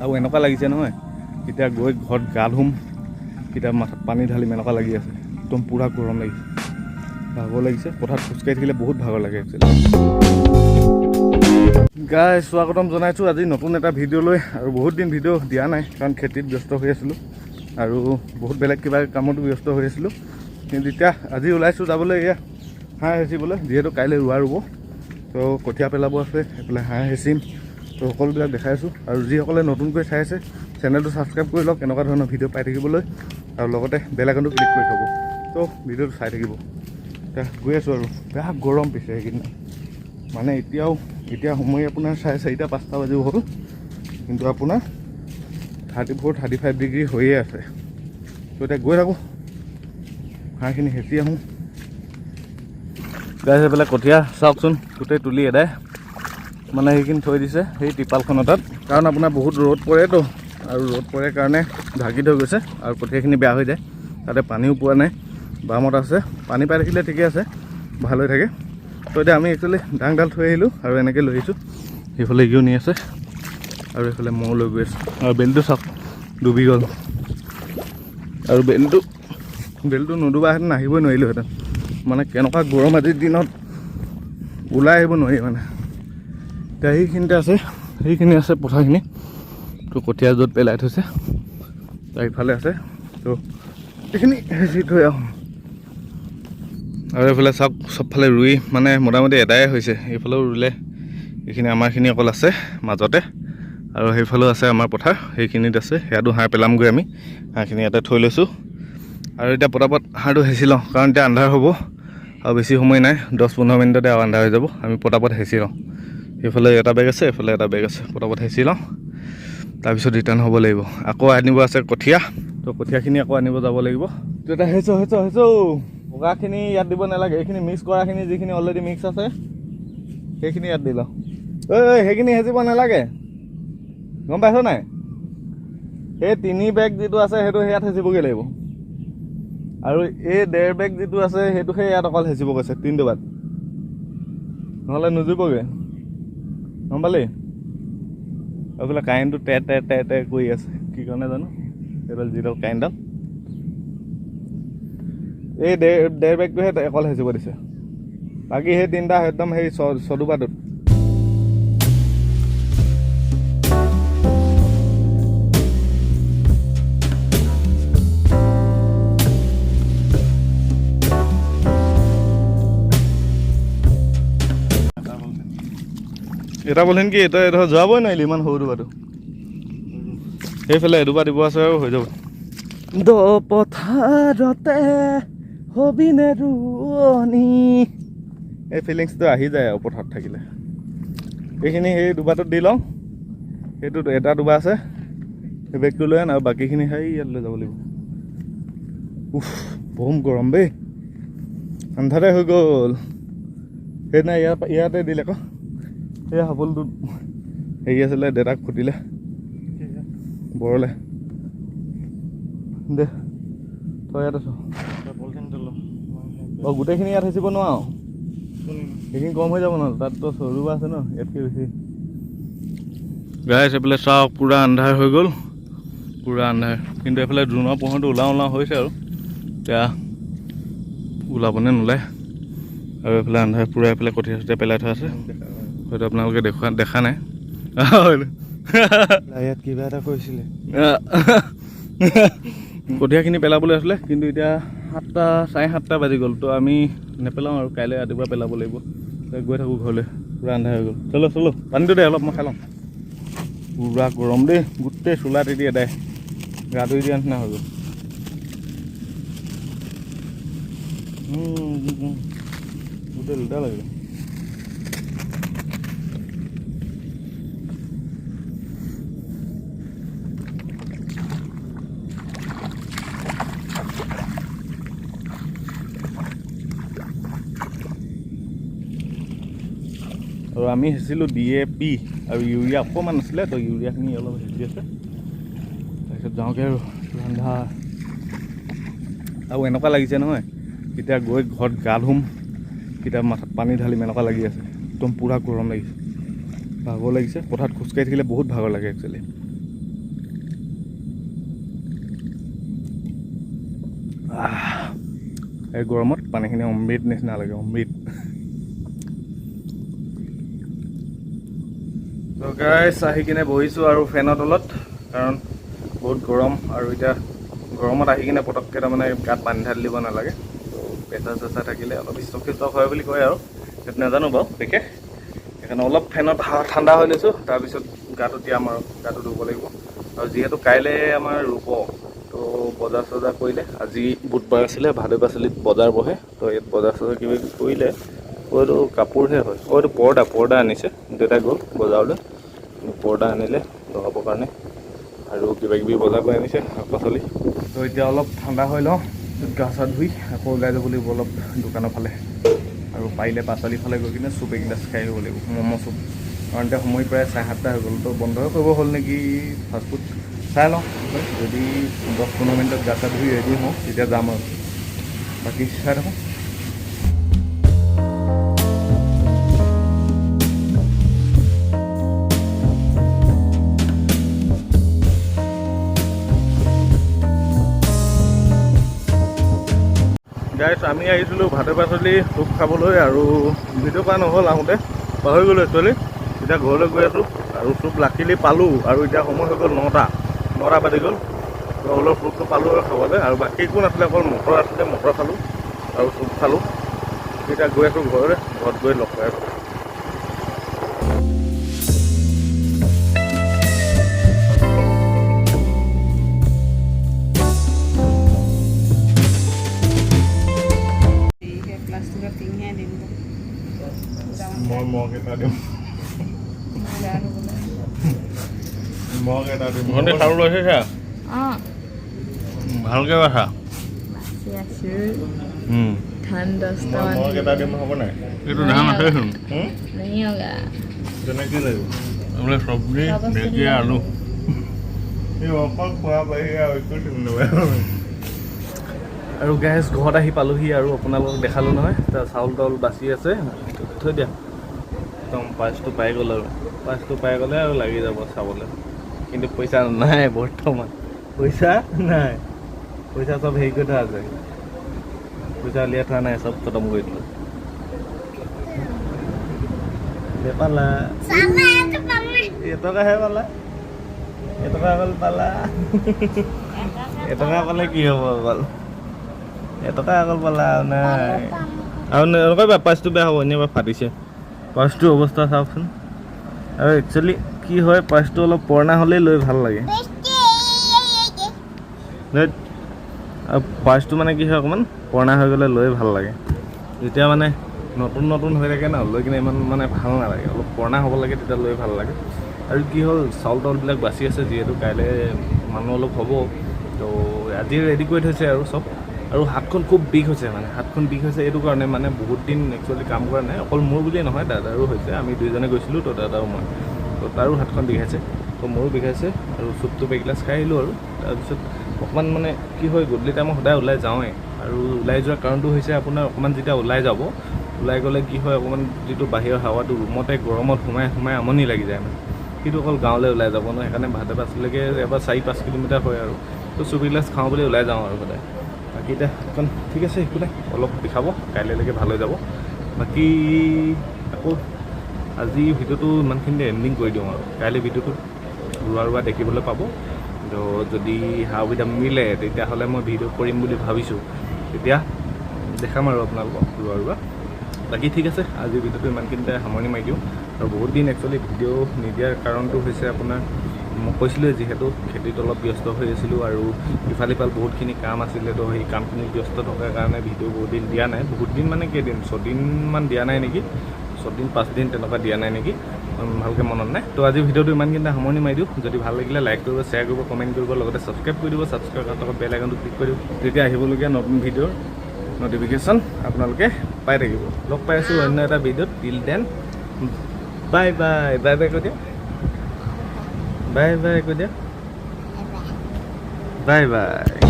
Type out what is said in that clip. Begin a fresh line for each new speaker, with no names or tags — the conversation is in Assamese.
আৰু এনেকুৱা লাগিছে নহয় এতিয়া গৈ ঘৰত গা ধুম এতিয়া মাথাত পানী ঢালিম এনেকুৱা লাগি আছে একদম পূৰা গৰম লাগিছে ভাগৰ লাগিছে পথাৰত খোজকাঢ়ি থাকিলে বহুত ভাগৰ লাগে একচুৱেলি গাইজ স্বাগতম জনাইছোঁ আজি নতুন এটা ভিডিঅ' লৈ আৰু বহুত দিন ভিডিঅ' দিয়া নাই কাৰণ খেতিত ব্যস্ত হৈ আছিলোঁ আৰু বহুত বেলেগ কিবা কামতো ব্যস্ত হৈ আছিলোঁ কিন্তু এতিয়া আজি ওলাইছোঁ যাবলৈ এয়া হাঁহ হেঁচিবলৈ যিহেতু কাইলৈ ৰোৱা ৰুব তো কঠীয়া পেলাব আছে এইফালে হাঁহ হেঁচিম তো সকলোবিলাক দেখাই আছোঁ আৰু যিসকলে নতুনকৈ চাই আছে চেনেলটো ছাবস্ক্ৰাইব কৰি লওক এনেকুৱা ধৰণৰ ভিডিঅ' পাই থাকিবলৈ আৰু লগতে বেল আইকনটো ক্লিক কৰি থ'ব তো ভিডিঅ'টো চাই থাকিব এতিয়া গৈ আছোঁ আৰু বেয়া গৰম পিছে সেইকেইদিন মানে এতিয়া সময় আপোনাৰ 4:30 5টা বাজিব হ'ল কিন্তু আপোনাৰ 34-35 ডিগ্ৰী হৈয়ে আছে তো এতিয়া গৈ থাকোঁ হাঁহখিনি হেঁচি আহোঁ গাই হৈ পেলাই কঠীয়া চাওকচোন গোটেই তুলি এদাই মানে সেইখিনি থৈ দিছে সেই টিপালখনৰ তাত কাৰণ আপোনাৰ বহুত ৰ'দ পৰেতো আৰু ৰ'দ পৰে কাৰণে ঢাকি থৈ গৈছে আৰু কঠীয়াখিনি বেয়া হৈ যায় তাতে পানীও পোৱা নাই বামত আছে পানী পাই থাকিলে ঠিকে আছে ভাল হৈ থাকে তো এতিয়া আমি একচুৱেলি ডাংডাল থৈ আহিলোঁ আৰু এনেকৈ লৈ আহিছোঁ সেইফালে ইও নি আছে আৰু এইফালে মৌ লৈ গৈ আছোঁ আৰু বেলটো চাওক ডুবি গ'ল আৰু বেলটো নুডুবাহেঁতেন আহিবই নোৱাৰিলোঁহেঁতেন মানে কেনেকুৱা গৰম আজিৰ দিনত ওলাই আহিব নোৱাৰি মানে এতিয়া সেইখিনি আছে পথাৰখিনি তো কঠীয়া য'ত পেলাই থৈছে তাৰ ইফালে আছে তো এইখিনি হেঁচি থৈ আহোঁ আৰু এইফালে চাওক চবফালে ৰুই মানে মোটামুটি এদায়ে হৈছে এইফালেও ৰুলে এইখিনি আমাৰখিনি অকল আছে মাজতে আৰু সেইফালেও আছে আমাৰ পথাৰ সেইখিনিত আছে সেয়াতো হাঁহ পেলামগৈ আমি হাঁহখিনি ইয়াতে থৈ লৈছোঁ আৰু এতিয়া পটাপট হাঁহটো হেঁচি লওঁ কাৰণ এতিয়া আন্ধাৰ হ'ব আৰু বেছি সময় নাই 10-15 মিনিটতে আৰু আন্ধাৰ হৈ যাব আমি পটাপট হেঁচি লওঁ সেইফালে এটা বেগ আছে এইফালে এটা বেগ আছে পটাপট হেঁচি লওঁ তাৰপিছত ৰিটাৰ্ণ হ'ব লাগিব আকৌ আনিব আছে কঠীয়া তো কঠীয়াখিনি আকৌ আনিব যাব লাগিব তেতিয়া হেঁচো বগাখিনি ইয়াত দিব নালাগে এইখিনি মিক্স কৰাখিনি যিখিনি অলৰেডি মিক্স আছে সেইখিনি ইয়াত দি লওঁ সেইখিনি হেঁচিব নালাগে গম পাইছ নাই সেই 3 বেগ যিটো আছে সেইটো ইয়াত হেঁচিবগৈ লাগিব আৰু এই 1.5 বেগ যিটো আছে সেইটোহে ইয়াত অকল হেঁচিব গৈছে 3 বাট নহ'লে নুজুবগৈ গম পালি আৰু বোলে কাৰেণ্টটো তে কৰি আছে কি কাৰণে জানো এইডাল যিডাল কাৰেণ্টডাল এই 1.5 বেগটোহে অকল হেঁচিব দিছে বাকী সেই 3টা একদম সেই চদুবাটোত এটা বলহেন কি এটা যোৱাবই নোৱাৰিলি ইমান সৰু দুবাটো সেইফালে এদুবা দিব আছে আৰু হৈ যাব দ পথাৰতে হবিনে ৰুৱনি এই ফিলিংছটো আহি যায় আৰু পথাৰত থাকিলে এইখিনি সেই দুবাটোত দি লওঁ সেইটোত এটা দুবা আছে সেই বেগটো লৈ আন আৰু বাকীখিনি সেই ইয়াত লৈ যাব লাগিব বহুত গৰম দেই আন্ধাৰে হৈ গ'ল সেইদিনা ইয়াতে দিলে আকৌ এই সফলটো হেৰি আছিলে দেউতাক ফুটিলে বৰলে দে তই ইয়াত আছ গোটেইখিনি ইয়াত হেঁচিব নোৱাৰো সেইখিনি কম হৈ যাব ন তাততো চৰুবা আছে ন ইয়াতকৈ বেছি গাইছ এইফালে চাওক পূৰা আন্ধাৰ হৈ গ'ল পূৰা আন্ধাৰ কিন্তু এইফালে ড্ৰোনৰ পোহৰটো ওলাওঁ হৈছে আৰু এতিয়া ওলাবনে নোলায় আৰু এইফালে আন্ধাৰ পূৰা এইফালে কঠীয়া চঠীয়া পেলাই থোৱা আছে হয়তো আপোনালোকে দেখা নাই ইয়াত কিবা এটা কৈছিলে কঠীয়াখিনি পেলাবলৈ আছিলে কিন্তু এতিয়া 7:30 বাজি গ'ল তো আমি নেপেলাওঁ আৰু কাইলৈ ৰাতিপুৱা পেলাব লাগিব গৈ থাকোঁ ঘৰলৈ পূৰা আন্ধাৰ হৈ গ'ল চলো পানীটো দে অলপ মই খাই লওঁ পূৰা গৰম দেই গোটেই চোলা তিতি এদাই গা ধুই দিয়া নিচিনা হৈ গ'ল গোটেই দুটা লাগিলে আৰু আমি হেঁচিলোঁ DAP আৰু ইউৰিয়া অকণমান আছিলে তো ইউৰিয়াখিনি অলপ হেঁচি আছে তাৰপিছত যাওঁগৈ আৰু ৰন্ধা আৰু এনেকুৱা লাগিছে নহয় এতিয়া গৈ ঘৰত গা ধুম এতিয়া মাথাত পানী ঢালিম এনেকুৱা লাগি আছে একদম পূৰা গৰম লাগিছে ভাগৰ লাগিছে পথাৰত খোজকাঢ়ি থাকিলে বহুত ভাগৰ লাগে একচুৱেলি এই গৰমত পানীখিনি অমৃত নিচিনা লাগে, অমৃত। তো গাইছ আহি কিনে বহিছোঁ আৰু ফেনৰ তলত, কাৰণ বহুত গৰম। আৰু এতিয়া গৰমত আহি কিনে পটককৈ তাৰমানে গাত পানী ঢালি দিব নালাগে। তো প্ৰেছাৰ চেছাৰ থাকিলে অলপ ষ্টক হয় বুলি কয় আৰু, সেইটো নাজানো বাৰু বিশেষ। সেইকাৰণে অলপ ফেনত ঠাণ্ডা হৈ লৈছোঁ, তাৰপিছত গাটো তিয়াম আৰু গাটো ধুব লাগিব। আৰু যিহেতু কাইলৈ আমাৰ ৰুব, তো বজাৰ চজাৰ কৰিলে, আজি বুধবাৰ আছিলে, ভাদ পাচলিত বজাৰ বহে। তো ইয়াত বজাৰ চজাৰ কিবা কিবি কৰিলে, এইটো কাপোৰহে হয়, এইটো পৰ্দা আনিছে, দেউতাই গ'ল বজাৰলৈ, পৰ্দা আনিলে লগাবৰ কাৰণে। আৰু কিবা কিবি বজাৰ কৰি আনিছে, শাক পাচলি। তো এতিয়া অলপ ঠাণ্ডা হৈ লওঁ, গা চা ধুই আকৌ ওলাই যাব লাগিব অলপ দোকানৰ ফালে। আৰু পাৰিলে পাচলিৰ ফালে গৈ কিনে চুপ এগিলাচ খাই আহিব লাগিব, ম'ম' চুপ। কাৰণ এতিয়া সময় প্ৰায় 7:30 হৈ গ'ল, তো বন্ধই কৰিব হ'ল নেকি ফাষ্টফুড। চাই লওঁ যদি 10-15 মিনিটত গা চা ধুই ৰেডি হওঁ তেতিয়া যাম আৰু। বাকী চাই থাকোঁ। গাইছ আমি আহিছিলোঁ ভাদ পাচলি চুপ খাবলৈ, আৰু ভিডিঅ' কৰা নহ'ল আহোঁতে, পাহৰি গ'লোঁ একচুৱেলি। এতিয়া ঘৰলৈ গৈ আছোঁ আৰু চুপ লাকিলি পালোঁ। আৰু এতিয়া সময় হৈ গ'ল 9টা বাজি গ'ল। তো অলপ চুপটো পালোঁ আৰু খাবলৈ, আৰু বাকী একো নাছিলে, অকল মটৰ আছিলে, মটৰ খালোঁ আৰু চুপ খালোঁ। এতিয়া গৈ আছোঁ ঘৰলৈ, ঘৰত গৈ লগ পাই আছোঁ। মগ এটা দিম, চাউল লৈছে ভালকৈ কথা মগ এটা দিম, হ'ব নাই? এইটো ধান আছেচোন, তেনে কি লাগিব? বোলে চব্জি, ঢেকীয়া, আলু, এই অকল খোৱা বাহিৰে আৰু একো দিম নহয়। আৰু গেছ ঘৰত আহি পালোহি, আৰু আপোনালোকক দেখালোঁ নহয়, তাৰ চাউল তাউল বাচি আছে, থৈ দিয়া। একদম পাইচটো পাই গ'ল, আৰু পাইচটো পাই গ'লে আৰু লাগি যাব চাবলৈ। কিন্তু পইচা নাই বৰ্তমান, পইচা নাই, পইচা চব হেৰি কৰি থোৱা আছে, পইচা উলিয়াই থোৱা নাই, চব খতম কৰি দিলোঁ। পালা এটকাহে পালা, এটকা অকল পালা, এটকা পালে কি হ'ব অকল, এটকা অকল পালা আৰু নাই। আৰু এনেকুৱা পাইচটো বেয়া হ'ব, এনেই ফাটিছে পাৰ্চটোৰ অৱস্থা চাওকচোন। আৰু একচুৱেলি কি হয়, পাৰ্চটো অলপ পুৰণা হ'লেই লৈ ভাল লাগে। আৰু পাৰ্চটো মানে কি হয়, অকণমান পুৰণা হৈ গ'লে লৈ ভাল লাগে। যেতিয়া মানে নতুন হৈ থাকে ন, লৈ কিনে ইমান মানে ভাল নালাগে, অলপ পুৰণা হ'ব লাগে, তেতিয়া লৈ ভাল লাগে। আৰু কি হ'ল, চাউল তাউলবিলাক বাচি আছে, যিহেতু কাইলৈ মানুহ অলপ হ'ব, তো আজি ৰেডি কৰি থৈছে আৰু চব। আৰু হাতখন খুব বিষ হৈছে, মানে হাতখন বিষ হৈছে এইটো কাৰণে, মানে বহুত দিন একচুৱেলি কাম কৰা নাই, অকল মোৰ বুলিয়ে নহয়, দাদাৰো হৈছে, আমি দুইজনে গৈছিলোঁ, তো দাদাও মই, তো তাৰো হাতখন বিষাইছে, তো মোৰো বিষাইছে। আৰু চুপটো এগিলাচ খাই আহিলোঁ। আৰু তাৰপিছত অকণমান মানে কি হয়, গধূলি টাইমত সদায় ওলাই যাওঁৱেই, আৰু ওলাই যোৱাৰ কাৰণটো হৈছে আপোনাৰ অকণমান যেতিয়া ওলাই গ'লে কি হয়, অকণমান যিটো বাহিৰৰ হাৱাটো ৰুমতে গৰমত সোমাই আমনি লাগি যায় মানে, কিন্তু অকল গাঁৱলৈ ওলাই যাব ন, সেইকাৰণে ভাদ পাচলিলৈকে এবাৰ 4-5 কিলোমিটাৰ হয় আৰু, তো চুপ এগিলাচ খাওঁ বুলি ওলাই যাওঁ আৰু সদায়। বাকী এতিয়া এখন ঠিক আছে, একো নাই, অলপ বিষাব, কাইলৈলৈকে ভাল হৈ যাব। বাকী আকৌ আজি ভিডিঅ'টো ইমানখিনিতে এণ্ডিং কৰি দিওঁ, আৰু কাইলৈ ভিডিঅ'টো ৰোৱা দেখিবলৈ পাব। তো যদি সা সুবিধা মিলে তেতিয়াহ'লে মই ভিডিঅ' কৰিম বুলি ভাবিছোঁ, তেতিয়া দেখাম আৰু আপোনালোকক ৰোৱা। বাকী ঠিক আছে, আজি ভিডিঅ'টো ইমানখিনিতে সামৰণি মাৰি দিওঁ। আৰু বহুত দিন একচুৱেলি ভিডিঅ' নিদিয়াৰ কাৰণটো হৈছে আপোনাৰ, মই কৈছিলোঁ যিহেতু খেতিত অলপ ব্যস্ত হৈ আছিলোঁ, আৰু ইফাল বহুতখিনি কাম আছিলে, তো সেই কামখিনিত ব্যস্ত থকাৰ কাৰণে ভিডিঅ' বহুত দিন দিয়া নাই। বহুত দিন মানে কেইদিন, 6 দিনমান দিয়া নাই নেকি, 6 দিন 5 দিন তেনেকুৱা দিয়া নাই নেকি, ভালকৈ মনত নাই। তো আজি ভিডিঅ'টো ইমানখিনিতে সামৰণি মাৰি দিওঁ। যদি ভাল লাগিলে লাইক কৰিব, শ্বেয়াৰ কৰিব, কমেণ্ট কৰিব, লগতে ছাবস্ক্ৰাইব কৰি দিব। ছাবস্ক্ৰাইব কৰাৰ লগত বেল আইকনটো ক্লিক কৰি দিব, তেতিয়া আহিবলগীয়া নতুন ভিডিঅ'ৰ নটিফিকেশ্যন আপোনালোকে পাই থাকিব। লগ পাই আছোঁ অন্য এটা ভিডিঅ'ত। টিল দেন বাই কৈ দিয়া, বাই কৈ দিয়া, বাই।